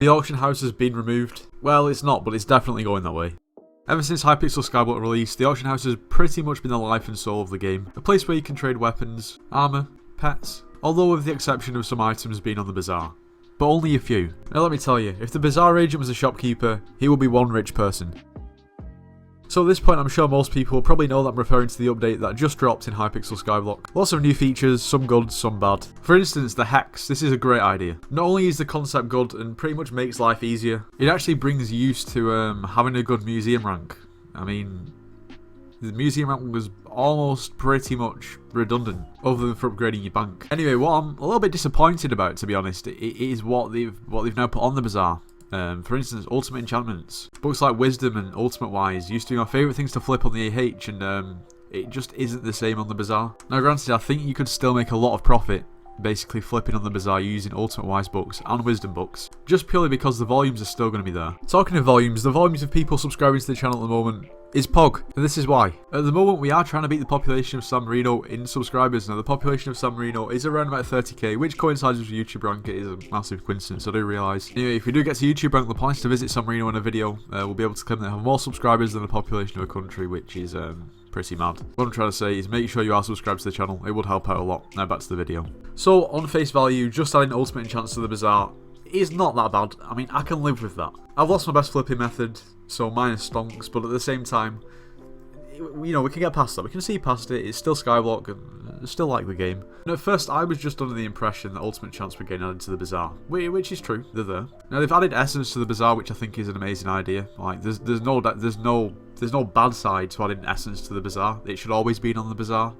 The auction house has been removed. Well, it's not, but it's definitely going that way. Ever since Hypixel Skyblock released, the auction house has pretty much been the life and soul of the game. A place where you can trade weapons, armour, pets, although with the exception of some items being on the bazaar. But only a few. Now let me tell you, if the bazaar agent was a shopkeeper, he would be one rich person. So at this point I'm sure most people probably know that I'm referring to the update that just dropped in Hypixel Skyblock. Lots of new features, some good, some bad. For instance, the hex. This is a great idea. Not only is the concept good and pretty much makes life easier, it actually brings use to having a good museum rank. I mean, the museum rank was almost pretty much redundant, other than for upgrading your bank. Anyway, what I'm a little bit disappointed about, to be honest, is what they've now put on the bazaar. For instance, ultimate enchantments. Books like Wisdom and Ultimate Wise used to be my favourite things to flip on the AH, and it just isn't the same on the bazaar. Now granted, I think you could still make a lot of profit basically flipping on the bazaar using Ultimate Wise books and Wisdom books, just purely because the volumes are still going to be there. Talking of volumes, the volumes of people subscribing to the channel at the moment is Pog, and this is why. At the moment we are trying to beat the population of San Marino in subscribers. Now the population of San Marino is around about 30k, which coincides with YouTube rank. It is a massive coincidence, I do realise. Anyway, if we do get to YouTube rank, the plan is to visit San Marino in a video. We'll be able to claim that have more subscribers than the population of a country, which is pretty mad. What I'm trying to say is make sure you are subscribed to the channel, it would help out a lot. Now back to the video. So on face value, just adding ultimate enchants to the bazaar is not that bad. I mean, I can live with that. I've lost my best flipping method, so mine is stonks, but at the same time, you know, we can get past that. We can see past it. It's still Skyblock, and I still like the game. And at first, I was just under the impression that ultimate chants were getting added to the bazaar, which is true. They're there. Now they've added essence to the bazaar, which I think is an amazing idea. Like, there's no bad side to adding essence to the bazaar. It should always be on the bazaar,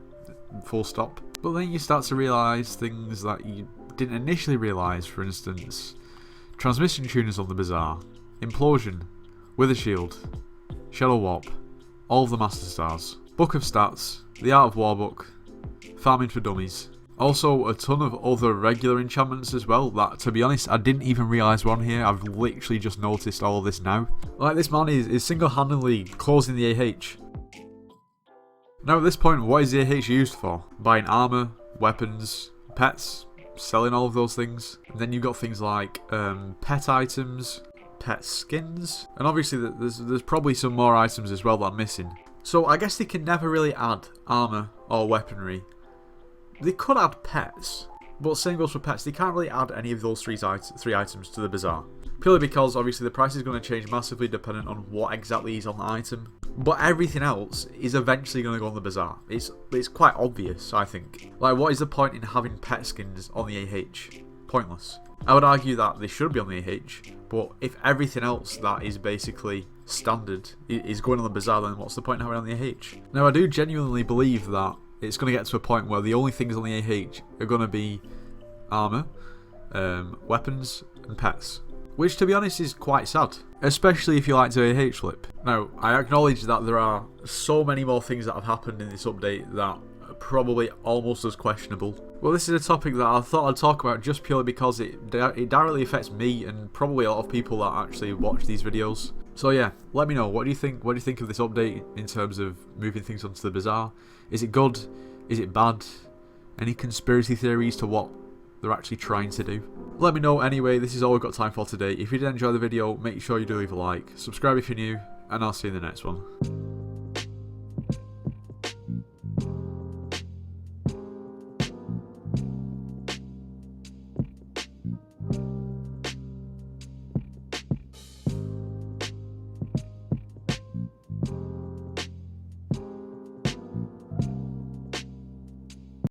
full stop. But then you start to realise things that you didn't initially realise. For instance, transmission tuners on the bazaar, implosion, wither shield, shadow warp, all of the master stars, book of stats, the art of war book, farming for dummies. Also a ton of other regular enchantments as well that, to be honest, I didn't even realise were on here. I've literally just noticed all of this now. Like, this man is single-handedly closing the AH. Now at this point, what is the AH used for? Buying armour, weapons, pets, selling all of those things. And then you've got things like pet items, pet skins, and obviously there's probably some more items as well that I'm missing. So I guess they can never really add armour or weaponry. They could add pets, but same goes for pets. They can't really add any of those three items to the bazaar, purely because obviously the price is going to change massively dependent on what exactly is on the item. But everything else is eventually going to go on the bazaar. It's quite obvious, I think. Like, what is the point in having pet skins on the AH? Pointless. I would argue that they should be on the AH, but if everything else that is basically standard is going on the bazaar, then what's the point in having it on the AH? Now I do genuinely believe that it's going to get to a point where the only things on the AH are going to be armour, weapons and pets. Which, to be honest, is quite sad, especially if you like to AH flip. Now, I acknowledge that there are so many more things that have happened in this update that are probably almost as questionable. Well, this is a topic that I thought I'd talk about just purely because it directly affects me and probably a lot of people that actually watch these videos. So yeah, let me know, what do you think? What do you think of this update in terms of moving things onto the bazaar? Is it good? Is it bad? Any conspiracy theories to what they're actually trying to do? Let me know anyway. This is all we've got time for today. If you did enjoy the video, make sure you do leave a like, subscribe if you're new, and I'll see you in the next one.